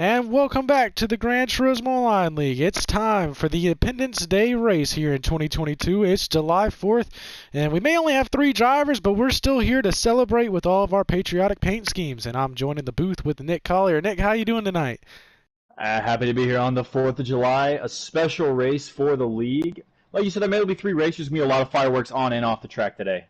And welcome back to the Gran Turismo Online League. It's time for the Independence Day race here in 2022. It's July 4th, and we may only have 3 drivers, but we're still here to celebrate with all of our patriotic paint schemes. And I'm joining the booth with Nick Collier. Nick, how you doing tonight? Happy to be here on the 4th of July, a special race for the league. Like you said, there may be 3 races. There's going to be a lot of fireworks on and off the track today.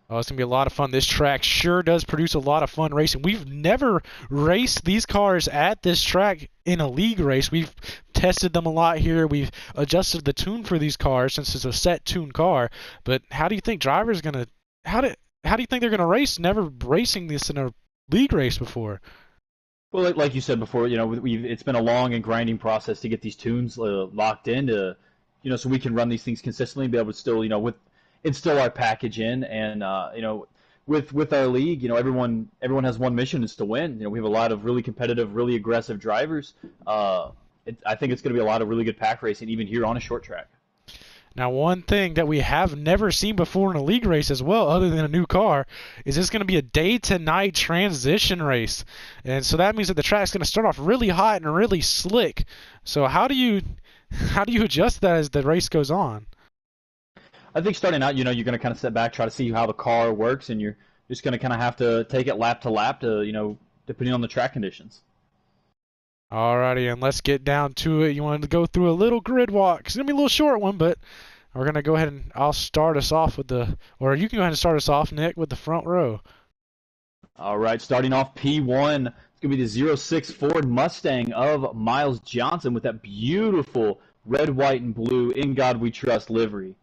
Oh, it's going to be a lot of fun. This track sure does produce a lot of fun racing. We've never raced these cars at this track in a league race. We've tested them a lot here. We've adjusted the tune for these cars since it's a set tune car. But how do you think drivers going to how do you think they're going to race never racing this in a league race before? Well, like you said before, it's been a long and grinding process to get these tunes locked in to, so we can run these things consistently, be able to still, instill our package in, and with our league, everyone has one mission, is to win. We have a lot of really competitive, really aggressive drivers. I think it's going to be a lot of really good pack racing, even here on a short track. Now, one thing that we have never seen before in a league race as well, other than a new car, is this going to be a day-to-night transition race. And so that means that the track's going to start off really hot and really slick. So how do you adjust that as the race goes on? I think starting out, you're going to kind of step back, try to see how the car works, and you're just going to kind of have to take it lap to lap to, depending on the track conditions. Alrighty, and let's get down to it. You wanted to go through a little grid walk. It's going to be a little short one, but we're going to go ahead and I'll start us off with or you can go ahead and start us off, Nick, with the front row. All right, starting off P1, it's going to be the 06 Ford Mustang of Miles Johnson with that beautiful red, white, and blue In God We Trust livery.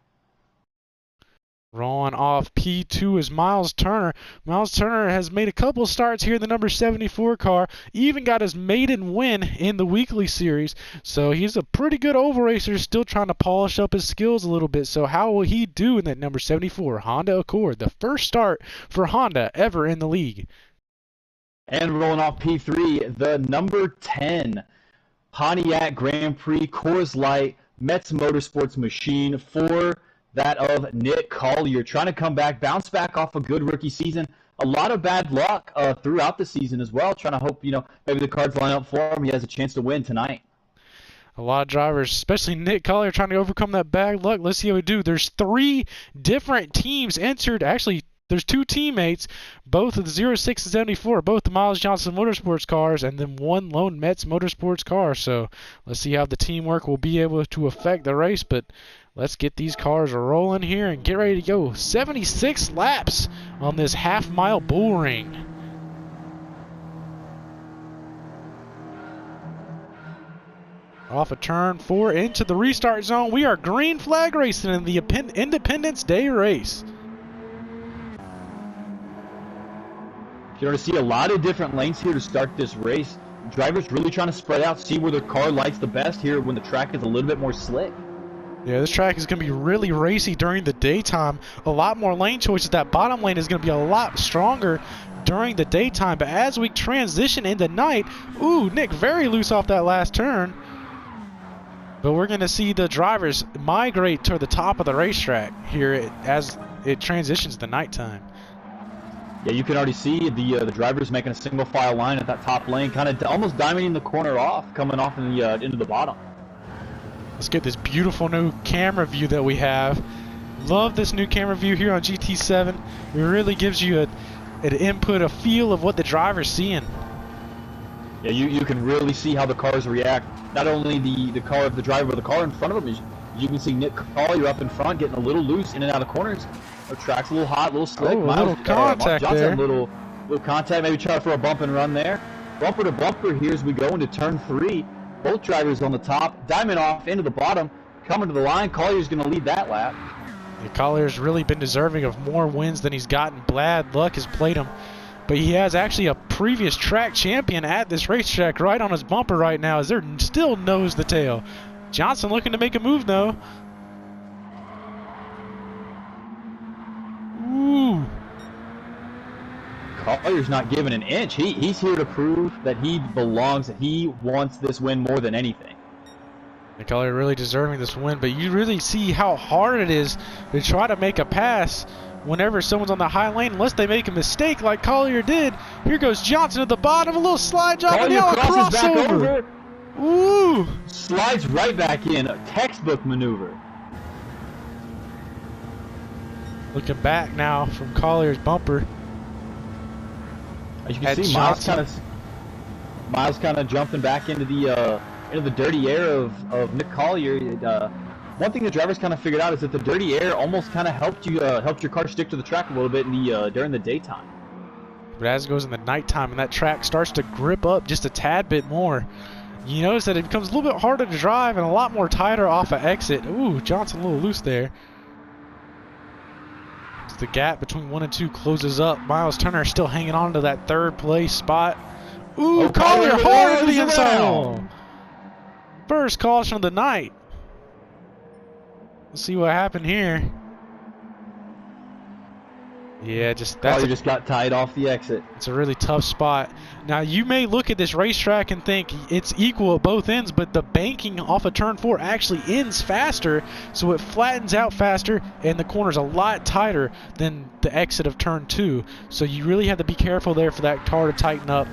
Rolling off P2 is Miles Turner. Miles Turner has made a couple starts here in the number 74 car. Even got his maiden win in the weekly series. So he's a pretty good oval racer, still trying to polish up his skills a little bit. So how will he do in that number 74 Honda Accord? The first start for Honda ever in the league. And rolling off P3, the number 10 Pontiac Grand Prix Coors Light Metz Motorsports machine for that of Nick Collier, trying to come back, bounce back off a good rookie season. A lot of bad luck throughout the season as well, trying to hope, maybe the cards line up for him. He has a chance to win tonight. A lot of drivers, especially Nick Collier, trying to overcome that bad luck. Let's see how we do. There's 3 different teams entered. Actually, there's 2 teammates, both of the 06 and 74, both the Miles Johnson Motorsports cars, and then 1 lone Metz Motorsports car. So let's see how the teamwork will be able to affect the race, but let's get these cars rolling here and get ready to go. 76 laps on this half-mile bull ring. Off of turn 4 into the restart zone. We are green flag racing in the Independence Day race. You're going to see a lot of different lanes here to start this race. Drivers really trying to spread out, see where their car likes the best here when the track is a little bit more slick. Yeah, this track is going to be really racy during the daytime. A lot more lane choices. That bottom lane is going to be a lot stronger during the daytime. But as we transition into night, ooh, Nick very loose off that last turn. But we're going to see the drivers migrate to the top of the racetrack here as it transitions to nighttime. Yeah, you can already see the drivers making a single file line at that top lane, kind of almost diamonding the corner off, coming off in the into the bottom. Let's get this beautiful new camera view that we have. Love this new camera view here on GT7. It really gives you an input, a feel of what the driver's seeing. Yeah, you can really see how the cars react. Not only the car of the driver, but the car in front of them. You can see Nick Collier up in front getting a little loose in and out of corners. The track's a little hot, a little slick. Oh, a little contact there. Little contact, maybe try for a bump and run there. Bumper to bumper here as we go into turn 3. Both drivers on the top, diamond off into the bottom, coming to the line. Collier's going to lead that lap. Yeah, Collier's really been deserving of more wins than he's gotten. Bad luck has played him. But he has actually a previous track champion at this racetrack right on his bumper right now as they're still nose to tail. Johnson looking to make a move though. Ooh. Collier's not giving an inch. He's here to prove that he belongs, that he wants this win more than anything. Collier really deserving this win, but you really see how hard it is to try to make a pass whenever someone's on the high lane, unless they make a mistake like Collier did. Here goes Johnson at the bottom, a little slide job, and now a crossover. Ooh! Slides right back in, a textbook maneuver. Looking back now from Collier's bumper. As you can see, Miles kind of jumping back into the dirty air of Nick Collier. One thing the drivers kind of figured out is that the dirty air almost kind of helped your car stick to the track a little bit during the daytime. But as it goes in the nighttime and that track starts to grip up just a tad bit more, you notice that it becomes a little bit harder to drive and a lot more tighter off of exit. Ooh, Johnson a little loose there. As the gap between 1 and 2 closes up, Miles Turner still hanging on to that third place spot. Ooh, Collier hard to the inside wall. First caution of the night. Let's see what happened here. Yeah, Collier just got tied off the exit. It's a really tough spot. Now, you may look at this racetrack and think it's equal at both ends, but the banking off of turn 4 actually ends faster, so it flattens out faster, and the corner's a lot tighter than the exit of turn 2. So you really have to be careful there for that car to tighten up.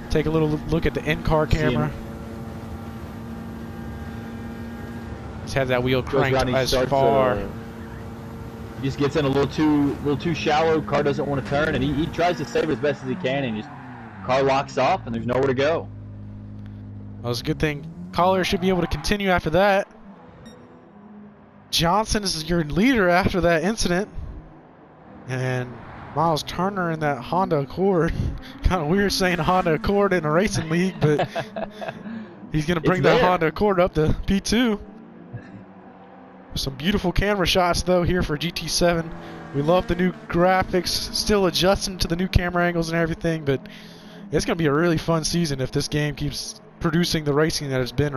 Take a little look at the in-car camera. He's had that wheel cranked as far. He just gets in a little too shallow. Car doesn't want to turn, and he tries to save it as best as he can, and car locks off, and there's nowhere to go. That was a good thing. Collier should be able to continue after that. Johnson is your leader after that incident, and Miles Turner in that Honda Accord. Kind of weird saying Honda Accord in a racing league, but he's going to bring that Honda Accord up to P2. Some beautiful camera shots though here for GT7. We love the new graphics, still adjusting to the new camera angles and everything, but it's going to be a really fun season if this game keeps producing the racing that it's been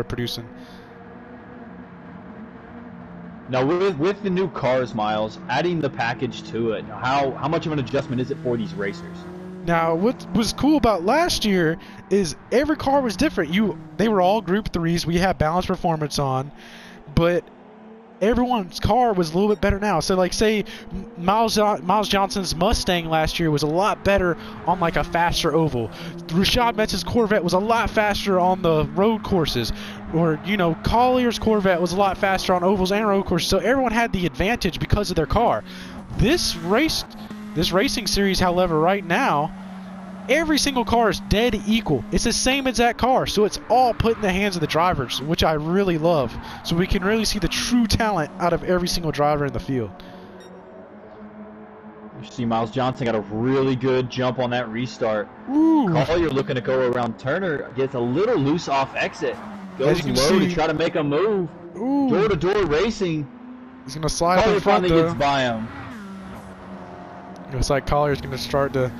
producing. Now with the new cars, Miles, adding the package to it, how much of an adjustment is it for these racers? Now, what was cool about last year is every car was different. They were all Group 3s. We had balanced performance on, but everyone's car was a little bit better now. So, like, say Miles Johnson's Mustang last year was a lot better on, like, a faster oval. Rashad Metz's Corvette was a lot faster on the road courses. Or, Collier's Corvette was a lot faster on ovals and road courses. So everyone had the advantage because of their car. This racing series, however, right now, every single car is dead equal. It's the same exact car, so it's all put in the hands of the drivers, which I really love. So we can really see the true talent out of every single driver in the field. You see Miles Johnson got a really good jump on that restart. Ooh. Collier looking to go around Turner, gets a little loose off exit. Goes low to try to make a move. Door-to-door racing. He's going to slide up in front, finally gets by him. Looks like Collier's going to start to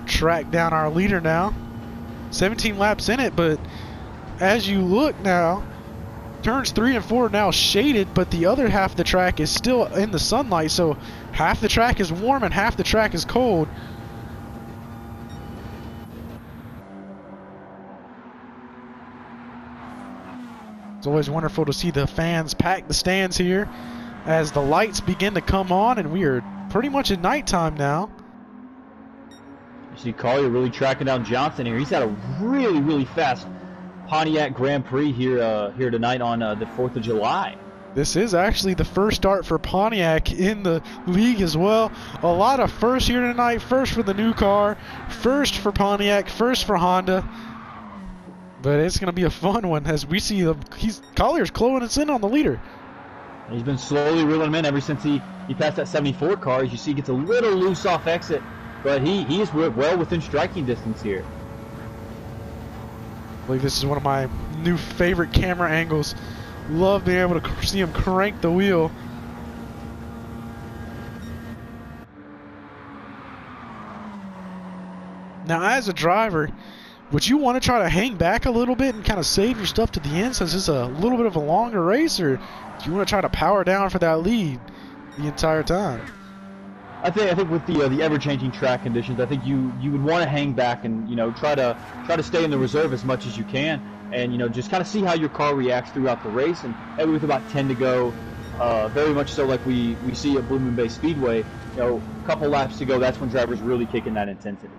track down our leader now. 17 laps in it, but as you look now, turns 3 and 4 are now shaded, but the other half of the track is still in the sunlight, so half the track is warm and half the track is cold. It's always wonderful to see the fans pack the stands here as the lights begin to come on, and we are pretty much at nighttime now. You see Collier really tracking down Johnson here. He's had a really, really fast Pontiac Grand Prix here tonight on the 4th of July. This is actually the first start for Pontiac in the league as well. A lot of firsts here tonight. First for the new car, first for Pontiac, first for Honda. But it's going to be a fun one as we see Collier's closing us in on the leader. He's been slowly reeling him in ever since he passed that 74 car. As you see, he gets a little loose off exit, but he is well within striking distance here. I believe this is one of my new favorite camera angles. Love being able to see him crank the wheel. Now, as a driver, would you want to try to hang back a little bit and kind of save your stuff to the end since it's a little bit of a longer race, or do you want to try to power down for that lead the entire time? I think with the ever-changing track conditions, I think you would want to hang back and try to stay in the reserve as much as you can, and just kind of see how your car reacts throughout the race. And maybe with about 10 to go, very much so like we see at Blue Moon Bay Speedway. You know, a couple laps to go, that's when drivers really kick in that intensity.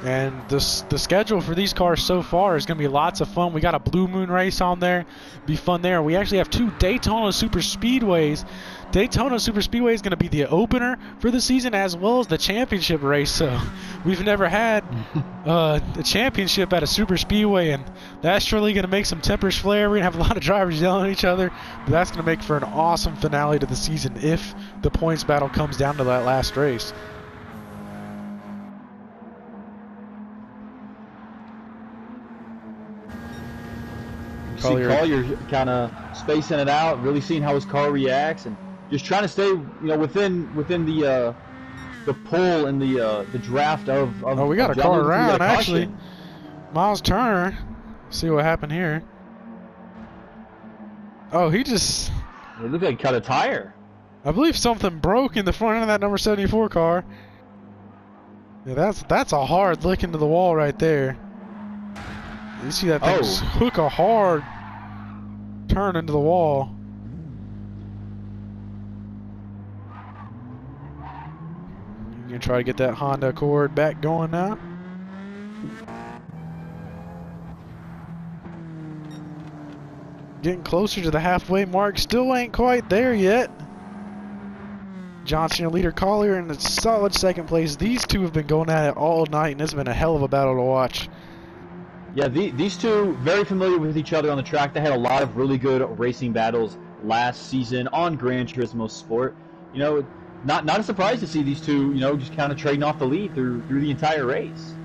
And the schedule for these cars so far is going to be lots of fun. We got a Blue Moon race on there. Be fun there. We actually have 2 Daytona Super Speedways. Daytona Super Speedway is going to be the opener for the season as well as the championship race. So we've never had a championship at a Super Speedway, and that's surely going to make some tempers flare. We're going to have a lot of drivers yelling at each other. But that's going to make for an awesome finale to the season if the points battle comes down to that last race. Collier kind of spacing it out, really seeing how his car reacts, and just trying to stay, within the pull and the draft of. Oh, we got a car around actually. Miles Turner. See what happened here. Oh, he just. It looked like he cut a tire. I believe something broke in the front end of that number 74 car. Yeah, that's a hard lick into the wall right there. You see that thing hook a hard turn into the wall. You can try to get that Honda Accord back going now. Getting closer to the halfway mark. Still ain't quite there yet. Johnson, your leader, Collier in a solid second place. These two have been going at it all night, and it's been a hell of a battle to watch. Yeah, these two very familiar with each other on the track. They had a lot of really good racing battles last season on Gran Turismo Sport. Not a surprise to see these two, just kind of trading off the lead through the entire race.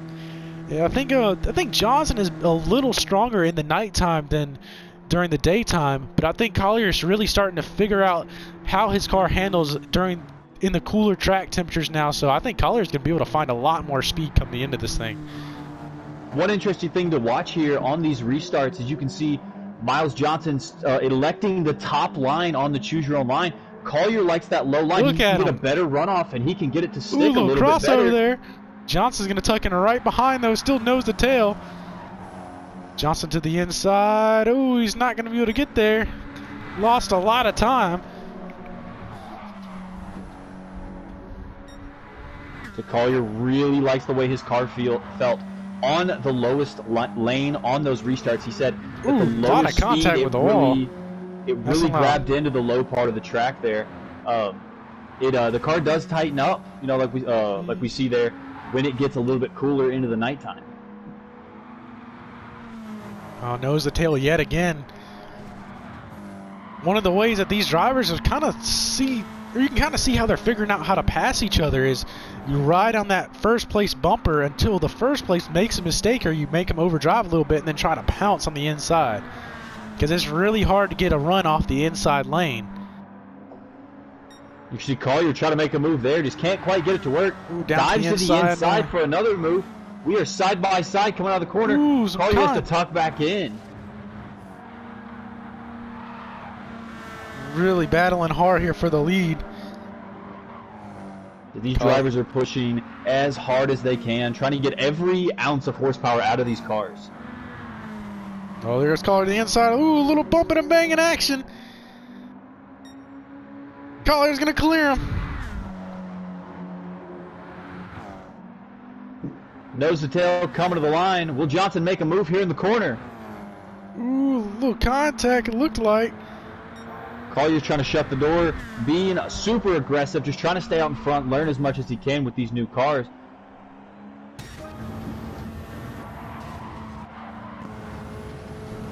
Yeah, I think Johnson is a little stronger in the nighttime than during the daytime, but I think Collier is really starting to figure out how his car handles in the cooler track temperatures now. So I think Collier is going to be able to find a lot more speed coming the end of this thing. One interesting thing to watch here on these restarts is you can see Miles Johnson electing the top line on the choose your own line. Collier likes that low line. He can get a better runoff, and he can get it to stick a little bit better. Crossover there. Johnson's going to tuck in right behind, though. Still nose to tail. Johnson to the inside. Oh, he's not going to be able to get there. Lost a lot of time. So Collier really likes the way his car felt on the lowest lane on those restarts. He said that the lowest lot of contact speed, with the wall. It really grabbed into the low part of the track there. The car does tighten up, like we see there when it gets a little bit cooler into the nighttime. Oh, nose to tail yet again. One of the ways that these drivers are kind of see, or you can kind of see how they're figuring out how to pass each other is you ride on that first place bumper until the first place makes a mistake, or you make them overdrive a little bit and then try to pounce on the inside. Because it's really hard to get a run off the inside lane. You see Collier try to make a move there, just can't quite get it to work. Dives to the inside for another move. We are side by side coming out of the corner. Collier has to tuck back in. Really battling hard here for the lead. These drivers are pushing as hard as they can, trying to get every ounce of horsepower out of these cars. Oh, there's Collier to the inside. Ooh, a little bumping and banging action. Collier's going to clear him. Nose to tail coming to the line. Will Johnson make a move here in the corner? Ooh, a little contact it looked like. Collier's trying to shut the door, being super aggressive, just trying to stay out in front, learn as much as he can with these new cars.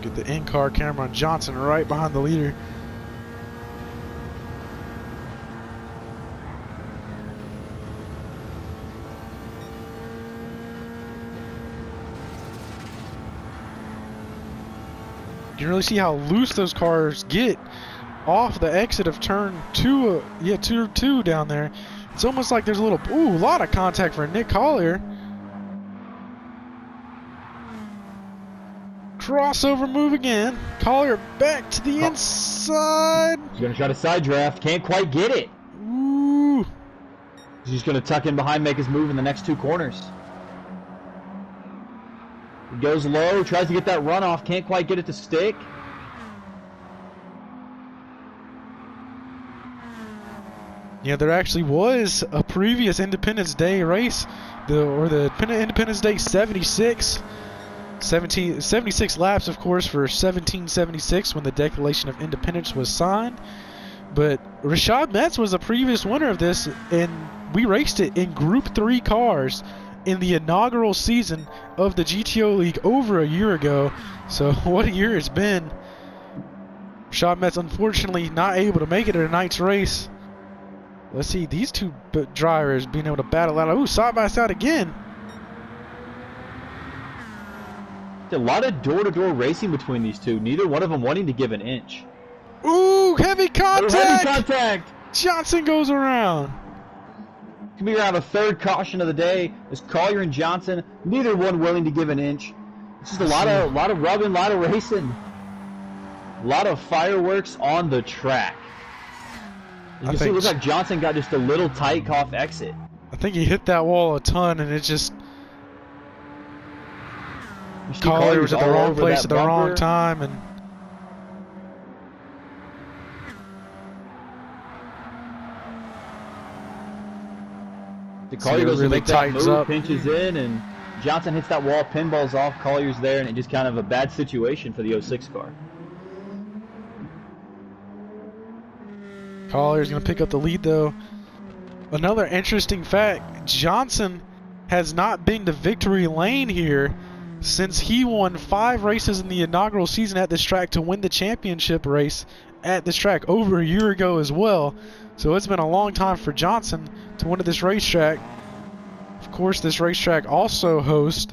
Get the in-car camera on Johnson right behind the leader. You can really see how loose those cars get off the exit of turn 2 down there. It's almost like there's a lot of contact for Nick Collier. Crossover move again. Collier back to the inside. He's going to try to side draft. Can't quite get it. Ooh. He's going to tuck in behind, make his move in the next 2 corners. He goes low, tries to get that runoff. Can't quite get it to stick. Yeah, there actually was a previous Independence Day race, the Independence Day 76 laps, of course, for 1776 when the Declaration of Independence was signed. But Rashad Metz was a previous winner of this, and we raced it in Group 3 cars in the inaugural season of the GTO League over a year ago. So what a year it's been. Rashad Metz unfortunately not able to make it at tonight's race. Let's see, these two drivers being able to battle out. Ooh, side by side again. A lot of door-to-door racing between these two. Neither one of them wanting to give an inch. Ooh, heavy contact! Heavy contact! Johnson goes around. It's gonna be around a third caution of the day. As Collier and Johnson, neither one willing to give an inch. It's just a lot of rubbing, a lot of racing, a lot of fireworks on the track. You can see it looks like Johnson got just a little tight off exit. I think he hit that wall a ton, and it just Collier was at the wrong place at the wrong time, and Collier goes really to make that move, up. pinches in, and Johnson hits that wall, pinballs off, Collier's there, and it just kind of a bad situation for the 06 car. Collier's going to pick up the lead, though. Another interesting fact, Johnson has not been to victory lane here since he won 5 races in the inaugural season at this track to win the championship race at this track over a year ago as well. So it's been a long time for Johnson to win at this racetrack. Of course, this racetrack also hosts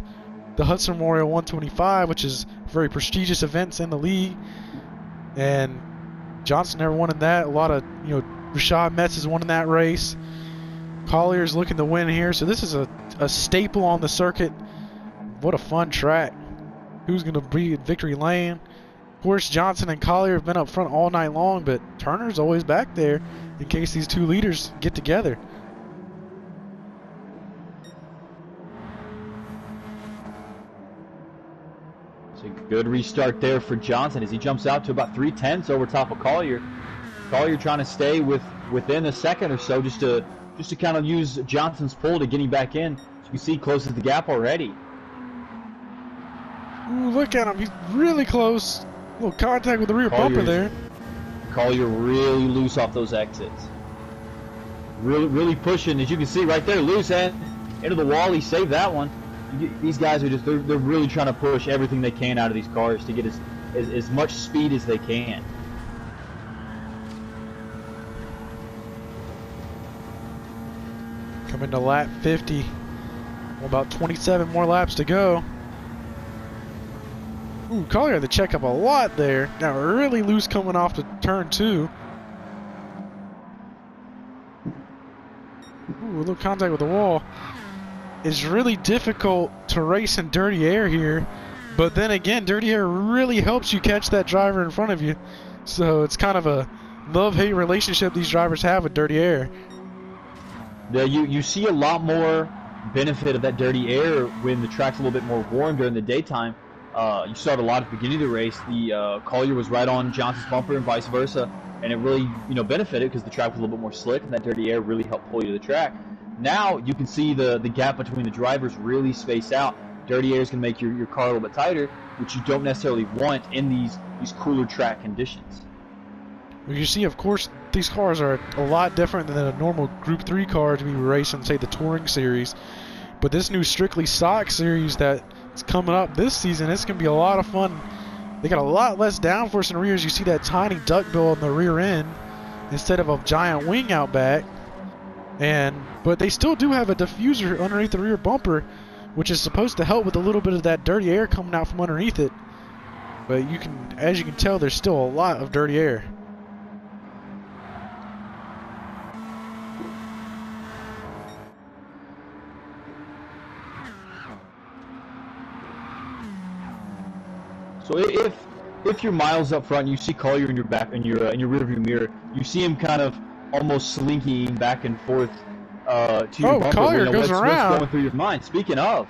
the Hudson Memorial 125, which is very prestigious events in the league. And Johnson never won in that. A lot of, Rashad Metz has won in that race. Collier's looking to win here. So this is a staple on the circuit. What a fun track. Who's going to be in victory lane? Of course, Johnson and Collier have been up front all night long, but Turner's always back there in case these two leaders get together. It's a good restart there for Johnson as he jumps out to about 3/10 over top of Collier. Collier trying to stay within a second or so just to kind of use Johnson's pull to get him back in. As you can see, he closes the gap already. Ooh, look at him. He's really close. A little contact with the rear bumper there. Collier really loose off those exits. Really pushing, as you can see right there, loose end into the wall. He saved that one. These guys are they're really trying to push everything they can out of these cars to get as much speed as they can. Coming to lap 50. About 27 more laps to go. Ooh, Collier had to check up a lot there. Now really loose coming off to turn 2. Ooh, a little contact with the wall. It's really difficult to race in dirty air here. But then again, dirty air really helps you catch that driver in front of you. So it's kind of a love-hate relationship these drivers have with dirty air. Yeah, you see a lot more benefit of that dirty air when the track's a little bit more warm during the daytime. You saw it a lot at the beginning of the race. The Collier was right on Johnson's bumper and vice versa, and it really benefited because the track was a little bit more slick, and that dirty air really helped pull you to the track. Now you can see the gap between the drivers really space out. Dirty air is going to make your car a little bit tighter, which you don't necessarily want in these cooler track conditions. Well, you see, of course, these cars are a lot different than a normal Group 3 car to be racing, say, the Touring Series. But this new Strictly Stock Series that's coming up this season, it's going to be a lot of fun. They got a lot less downforce in the rears. You see that tiny duckbill on the rear end instead of a giant wing out back. But they still do have a diffuser underneath the rear bumper, which is supposed to help with a little bit of that dirty air coming out from underneath it. But as you can tell, there's still a lot of dirty air. So if you're miles up front, and you see Collier in your rearview mirror. You see him kind of almost slinking back and forth to your bumper. Collier goes around. What's going through your mind? Speaking of,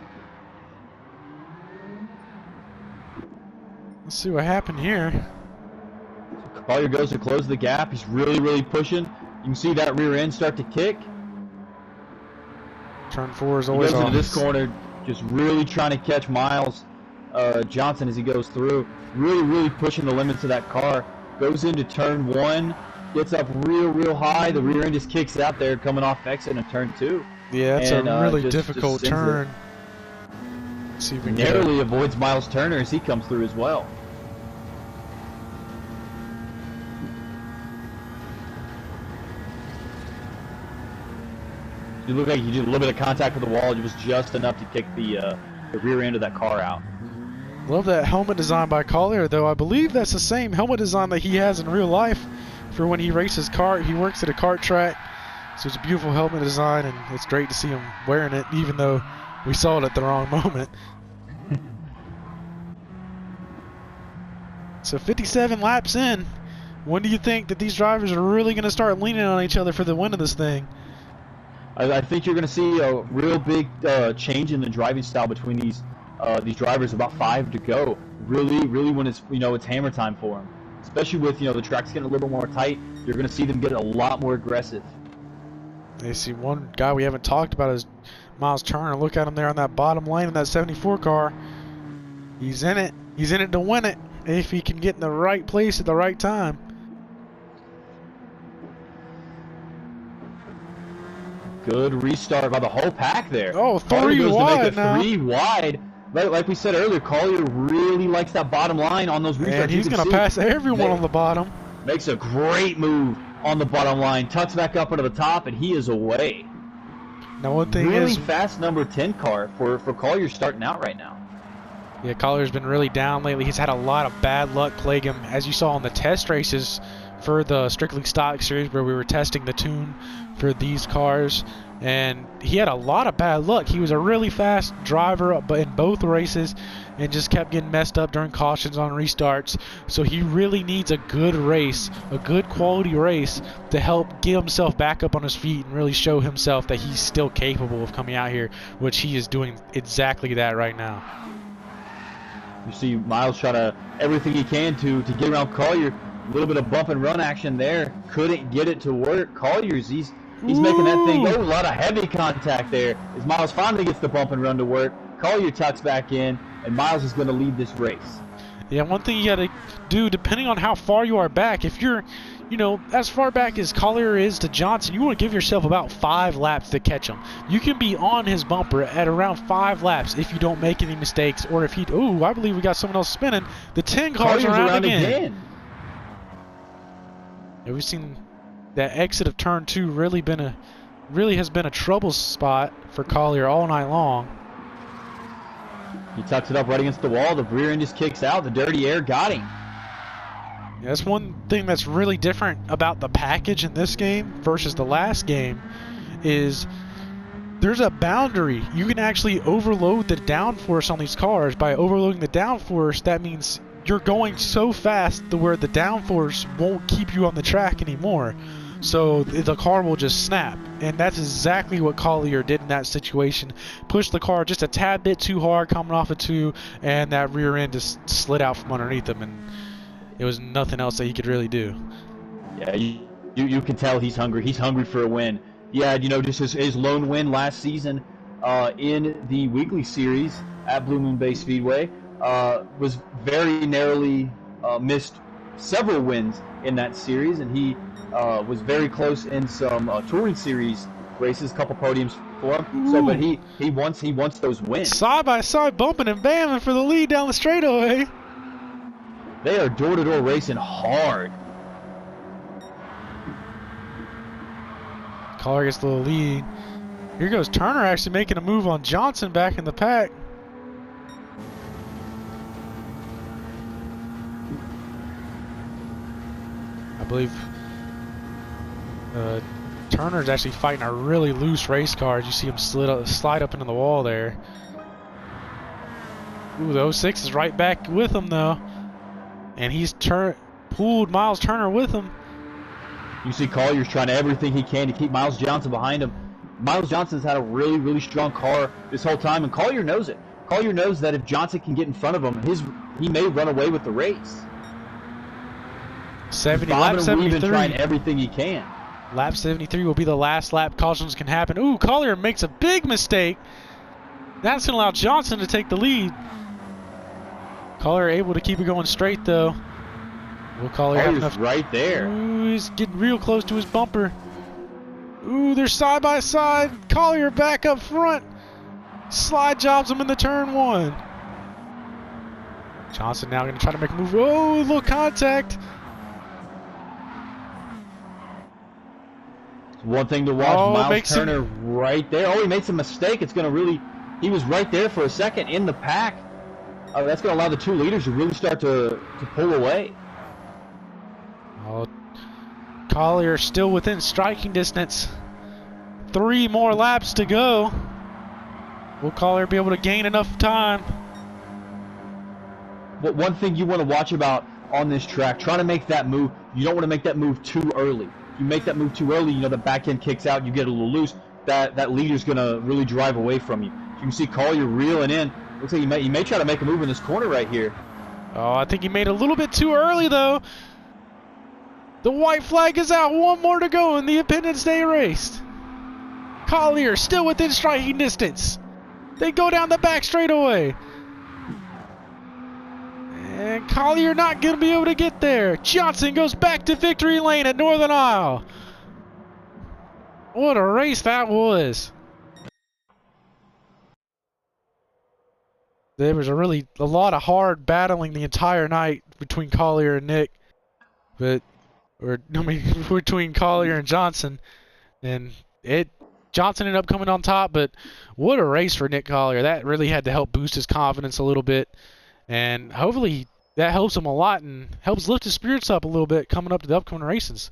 let's see what happened here. Collier goes to close the gap. He's really pushing. You can see that rear end start to kick. Turn 4 is He always goes off. into this corner, just really trying to catch Miles Johnson as he goes through. Really pushing the limits of that car. Goes into turn 1, gets up real high. The rear end just kicks out there, coming off exit in turn 2. Yeah, that's a really difficult just turn. Let's see if we can get narrowly avoids Miles Turner as he comes through as well. You look like you did a little bit of contact with the wall. It was just enough to kick the rear end of that car out. Love that helmet design by Collier, though. I believe that's the same helmet design that he has in real life for when he races kart. He works at a kart track, so it's a beautiful helmet design, and it's great to see him wearing it, even though we saw it at the wrong moment. So 57 laps in. When do you think that these drivers are really going to start leaning on each other for the win of this thing? I think you're going to see a real big change in the driving style between these drivers. About 5 to go. Really, when it's it's hammer time for them. Especially with the track's getting a little bit more tight, you're going to see them get a lot more aggressive. They see one guy we haven't talked about is Miles Turner. Look at him there on that bottom lane in that 74 car. He's in it. He's in it to win it if he can get in the right place at the right time. Good restart by the whole pack there. Oh, Collier goes wide to make it now. 3 wide. Like we said earlier, Collier really likes that bottom line on those restarts. And he's going to pass everyone on the bottom. Makes a great move on the bottom line. Tucks back up into the top, and he is away. Now, one thing really is, fast number 10 car for Collier starting out right now. Yeah, Collier's been really down lately. He's had a lot of bad luck plague him, as you saw in the test races for the Strictly Stock Series where we were testing the tune for these cars. And he had a lot of bad luck. He was a really fast driver in both races and just kept getting messed up during cautions on restarts. So he really needs a good race, a good quality race, to help get himself back up on his feet and really show himself that he's still capable of coming out here, which he is doing exactly that right now. You see Miles trying to everything he can to get around Collier. A little bit of bump and run action there. Couldn't get it to work. Collier's he's making that thing go. A lot of heavy contact there. As Miles finally gets the bump and run to work, Collier tucks back in, and Miles is going to lead this race. Yeah, one thing you got to do, depending on how far you are back, if you're, as far back as Collier is to Johnson, you want to give yourself about 5 laps to catch him. You can be on his bumper at around 5 laps if you don't make any mistakes, or if he, I believe we got someone else spinning. The 10 cars Collier's around again. Yeah, we've seen that exit of turn 2 really has been a trouble spot for Collier all night long. He tucks it up right against the wall. The rear end just kicks out. The dirty air got him. Yeah, that's one thing that's really different about the package in this game versus the last game is there's a boundary. You can actually overload the downforce on these cars. By overloading the downforce, that means you're going so fast to where the downforce won't keep you on the track anymore. So the car will just snap. And that's exactly what Collier did in that situation. Pushed the car just a tad bit too hard coming off of 2, and that rear end just slid out from underneath him, and it was nothing else that he could really do. Yeah, you can tell he's hungry. He's hungry for a win. Yeah, just his lone win last season in the weekly series at Blue Moon Bay Speedway was very narrowly missed several wins in that series, and he was very close in some touring series races, a couple podiums for him. So, but he wants those wins. Side by side, bumping and bamming for the lead down the straightaway. They are door-to-door racing hard. Collier gets the lead. Here goes Turner actually making a move on Johnson back in the pack. I believe Turner's actually fighting a really loose race car. As you see him slide up into the wall there. Ooh, the 06 is right back with him though. And he's pulled Miles Turner with him. You see Collier's trying everything he can to keep Miles Johnson behind him. Miles Johnson's had a really strong car this whole time, and Collier knows it. Collier knows that if Johnson can get in front of him, he may run away with the race. 70 laps, 73. Trying everything he can. Lap 73 will be the last lap. Cautions can happen. Ooh, Collier makes a big mistake. That's going to allow Johnson to take the lead. Collier able to keep it going straight, though. Will Collier have enough? Right there. Ooh, he's getting real close to his bumper. Ooh, they're side by side. Collier back up front. Slide jobs him in the turn one. Johnson now going to try to make a move. Oh, a little contact. One thing to watch, Miles Turner right there. Oh, he made some mistake. It's going to really, he was right there for a second in the pack. That's going to allow the two leaders to really start to pull away. Oh, Collier still within striking distance. 3 more laps to go. Will Collier be able to gain enough time? But one thing you want to watch about on this track, trying to make that move, you don't want to make that move too early. If you make that move too early, you know the back end kicks out, you get a little loose, that leader's going to really drive away from you. You can see Collier reeling in. Looks like he may try to make a move in this corner right here. Oh, I think he made a little bit too early, though. The white flag is out. 1 more to go in the Independence Day race. Collier still within striking distance. They go down the back straightaway. And Collier not going to be able to get there. Johnson goes back to victory lane at Northern Isle. What a race that was. There was a lot of hard battling the entire night between Collier and Nick. Between Collier and Johnson. And Johnson ended up coming on top, but what a race for Nick Collier. That really had to help boost his confidence a little bit. And hopefully that helps him a lot and helps lift his spirits up a little bit coming up to the upcoming races.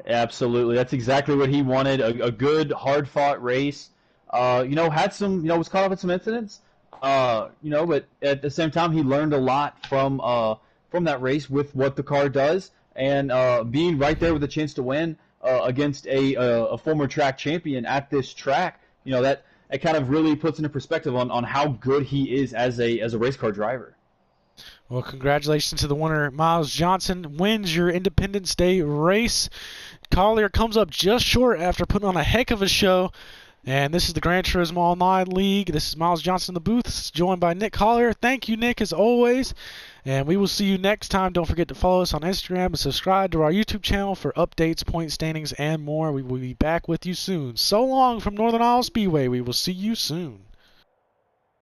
Absolutely. That's exactly what he wanted. A good, hard-fought race. Had some, was caught up in some incidents. But at the same time, he learned a lot from that race with what the car does. And being right there with a chance to win against a former track champion at this track, that kind of really puts into perspective on how good he is as a race car driver. Well, congratulations to the winner. Miles Johnson wins your Independence Day race. Collier comes up just short after putting on a heck of a show. And this is the Gran Turismo Online League. This is Miles Johnson in the booth, joined by Nick Collier. Thank you, Nick, as always. And we will see you next time. Don't forget to follow us on Instagram and subscribe to our YouTube channel for updates, point standings, and more. We will be back with you soon. So long from Northern Isle Speedway. We will see you soon.